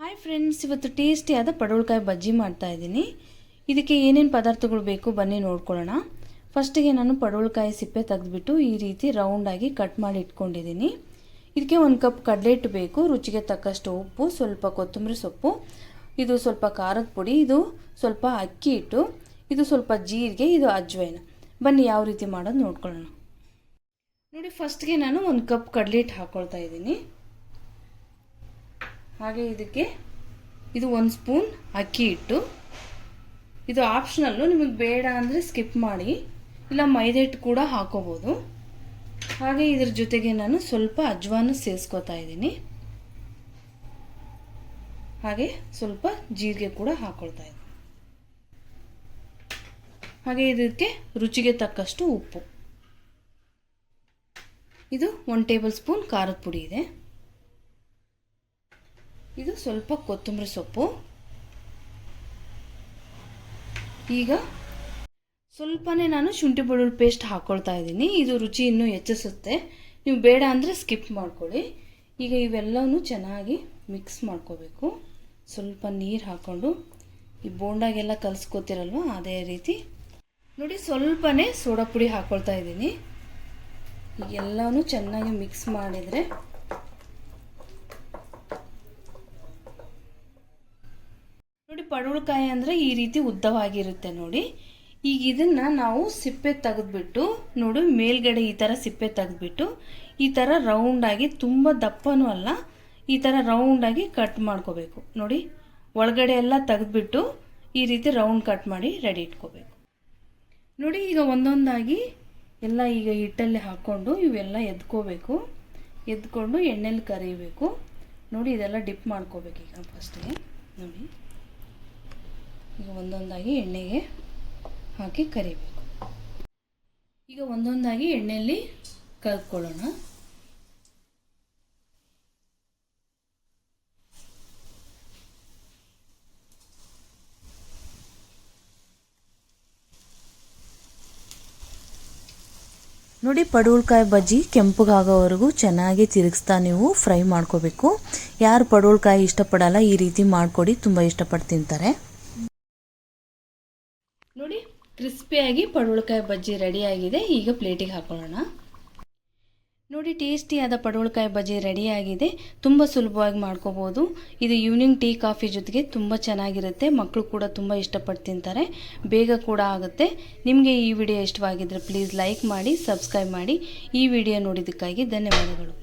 Hi friends, ಇವತ್ತು ಟೇಸ್ಟಿಯಾದ ಪಡವಲಕಾಯಿ ಬಜ್ಜಿ ಮಾಡ್ತಾ ಇದ್ದೀನಿ. ಇದಕ್ಕೆ ಏನೇನು ಪದಾರ್ಥಗಳು ಬೇಕು ಬನ್ನಿ ನೋಡ್ಕೊಳ್ಳೋಣ. ಫಸ್ಟಿಗೆ ನಾನು ಪಡವಲಕಾಯಿ ಸಿಪ್ಪೆ ತೆಗೆದುಬಿಟ್ಟು ಈ ರೀತಿ ರೌಂಡಾಗಿ ಕಟ್ ಮಾಡಿ ಇಟ್ಕೊಂಡಿದ್ದೀನಿ. ಇದಕ್ಕೆ 1 ಕಪ್ ಕಡಲೆ ಹಿಟ್ಟು ಬೇಕು, ರುಚಿಗೆ ತಕ್ಕಷ್ಟು ಉಪ್ಪು, ಸ್ವಲ್ಪ ಕೊತ್ತಂಬರಿ ಸೊಪ್ಪು, ಇದು ಸ್ವಲ್ಪ ಖಾರದ ಪುಡಿ, ಇದು ಸ್ವಲ್ಪ ಅಕ್ಕಿ ಹಿಟ್ಟು, ಇದು ಸ್ವಲ್ಪ ಜೀರಿಗೆ, ಇದು ಅಜ್ವೈನ. ಬನ್ನಿ ಯಾವ ರೀತಿ ಮಾಡೋದು ನೋಡ್ಕೊಳ್ಳೋಣ. ನೋಡಿ, ಫಸ್ಟ್ಗೆ ನಾನು 1 ಕಪ್ ಕಡಲೆ ಹಿಟ್ಟು ಹಾಕ್ಕೊಳ್ತಾ ಇದ್ದೀನಿ. ಹಾಗೆ ಇದಕ್ಕೆ ಇದು 1 ಸ್ಪೂನ್ ಅಕ್ಕಿ ಹಿಟ್ಟು. ಇದು ಆಪ್ಷನಲ್ಲು, ನಿಮಗೆ ಬೇಡ ಅಂದರೆ ಸ್ಕಿಪ್ ಮಾಡಿ, ಇಲ್ಲ ಮೈದಾ ಹಿಟ್ಟು ಕೂಡ ಹಾಕೋಬೋದು. ಹಾಗೆ ಇದ್ರ ಜೊತೆಗೆ ನಾನು ಸ್ವಲ್ಪ ಅಜ್ವಾನ ಸೇರಿಸ್ಕೊತಾ ಇದ್ದೀನಿ. ಹಾಗೆ ಸ್ವಲ್ಪ ಜೀರಿಗೆ ಕೂಡ ಹಾಕ್ಕೊಳ್ತಾ ಇದ್ದೀನಿ. ಹಾಗೆ ಇದಕ್ಕೆ ರುಚಿಗೆ ತಕ್ಕಷ್ಟು ಉಪ್ಪು. ಇದು 1 ಟೇಬಲ್ ಸ್ಪೂನ್ ಖಾರದ ಪುಡಿ ಇದೆ. ಇದು ಸ್ವಲ್ಪ ಕೊತ್ತಂಬರಿ ಸೊಪ್ಪು. ಈಗ ಸ್ವಲ್ಪನೇ ನಾನು ಶುಂಠಿ ಬೆಳ್ಳುಳ್ಳಿ ಪೇಸ್ಟ್ ಹಾಕ್ಕೊಳ್ತಾ ಇದ್ದೀನಿ. ಇದು ರುಚಿ ಇನ್ನೂ ಹೆಚ್ಚಿಸುತ್ತೆ. ನೀವು ಬೇಡ ಅಂದರೆ ಸ್ಕಿಪ್ ಮಾಡ್ಕೊಳ್ಳಿ. ಈಗ ಇವೆಲ್ಲವೂ ಚೆನ್ನಾಗಿ ಮಿಕ್ಸ್ ಮಾಡ್ಕೋಬೇಕು. ಸ್ವಲ್ಪ ನೀರು ಹಾಕ್ಕೊಂಡು ಈ ಬೋಂಡಾಗೆಲ್ಲ ಕಲಿಸ್ಕೋತಿರಲ್ವ, ಅದೇ ರೀತಿ ನೋಡಿ. ಸ್ವಲ್ಪನೇ ಸೋಡಾ ಪುಡಿ ಹಾಕ್ಕೊಳ್ತಾ ಇದ್ದೀನಿ. ಈಗೆಲ್ಲವೂ ಚೆನ್ನಾಗಿ ಮಿಕ್ಸ್ ಮಾಡಿದರೆ ನೋಡಿ, ಪಡವಲಕಾಯಿ ಅಂದರೆ ಈ ರೀತಿ ಉದ್ದವಾಗಿರುತ್ತೆ ನೋಡಿ. ಈಗ ಇದನ್ನು ನಾವು ಸಿಪ್ಪೆ ತೆಗೆದ್ಬಿಟ್ಟು ನೋಡಿ, ಮೇಲ್ಗಡೆ ಈ ಥರ ಸಿಪ್ಪೆ ತೆಗೆದ್ಬಿಟ್ಟು ಈ ಥರ ರೌಂಡಾಗಿ, ತುಂಬ ದಪ್ಪನೂ ಅಲ್ಲ, ಈ ಥರ ರೌಂಡಾಗಿ ಕಟ್ ಮಾಡ್ಕೋಬೇಕು ನೋಡಿ. ಒಳಗಡೆ ಎಲ್ಲ ತೆಗೆದ್ಬಿಟ್ಟು ಈ ರೀತಿ ರೌಂಡ್ ಕಟ್ ಮಾಡಿ ರೆಡಿ ಇಟ್ಕೋಬೇಕು ನೋಡಿ. ಈಗ ಒಂದೊಂದಾಗಿ ಎಲ್ಲ ಈಗ ಹಿಟ್ಟಲ್ಲಿ ಹಾಕ್ಕೊಂಡು ಇವೆಲ್ಲ ಎದ್ಕೋಬೇಕು. ಎದ್ಕೊಂಡು ಎಣ್ಣೆಲಿ ಕರಿಬೇಕು ನೋಡಿ. ಇದೆಲ್ಲ ಡಿಪ್ ಮಾಡ್ಕೋಬೇಕು. ಈಗ ಫಸ್ಟಿಗೆ ನೋಡಿ, ಈಗ ಒಂದೊಂದಾಗಿ ಎಣ್ಣೆಗೆ ಹಾಕಿ ಕರಿಬೇಕು. ಈಗ ಒಂದೊಂದಾಗಿ ಎಣ್ಣೆಯಲ್ಲಿ ಕರ್ಕೊಳ್ಳೋಣ. ನೋಡಿ, ಪಡವಲಕಾಯಿ ಬಜ್ಜಿ ಕೆಂಪಗಾಗೋವರೆಗೂ ಚೆನ್ನಾಗಿ ತಿರುಗಿಸ್ತಾ ನೀವು ಫ್ರೈ ಮಾಡ್ಕೋಬೇಕು. ಯಾರು ಪಡವಲಕಾಯಿ ಇಷ್ಟಪಡಲ್ಲ, ಈ ರೀತಿ ಮಾಡಿಕೊಡಿ, ತುಂಬ ಇಷ್ಟಪಟ್ಟು ತಿಂತಾರೆ ನೋಡಿ. ಕ್ರಿಸ್ಪಿಯಾಗಿ ಪಡವಲಕಾಯಿ ಬಜ್ಜಿ ರೆಡಿಯಾಗಿದೆ. ಈಗ ಪ್ಲೇಟಿಗೆ ಹಾಕೊಳ್ಳೋಣ ನೋಡಿ. ಟೇಸ್ಟಿಯಾದ ಪಡವಲಕಾಯಿ ಬಜ್ಜಿ ರೆಡಿಯಾಗಿದೆ. ತುಂಬ ಸುಲಭವಾಗಿ ಮಾಡ್ಕೋಬೋದು. ಇದು ಈವ್ನಿಂಗ್ ಟೀ ಕಾಫಿ ಜೊತೆಗೆ ತುಂಬ ಚೆನ್ನಾಗಿರುತ್ತೆ. ಮಕ್ಕಳು ಕೂಡ ತುಂಬ ಇಷ್ಟಪಟ್ಟು ತಿಂತಾರೆ, ಬೇಗ ಕೂಡ ಆಗುತ್ತೆ. ನಿಮಗೆ ಈ ವಿಡಿಯೋ ಇಷ್ಟವಾಗಿದ್ದರೆ ಪ್ಲೀಸ್ ಲೈಕ್ ಮಾಡಿ, ಸಬ್ಸ್ಕ್ರೈಬ್ ಮಾಡಿ. ಈ ವಿಡಿಯೋ ನೋಡಿದ್ದಕ್ಕಾಗಿ ಧನ್ಯವಾದಗಳು.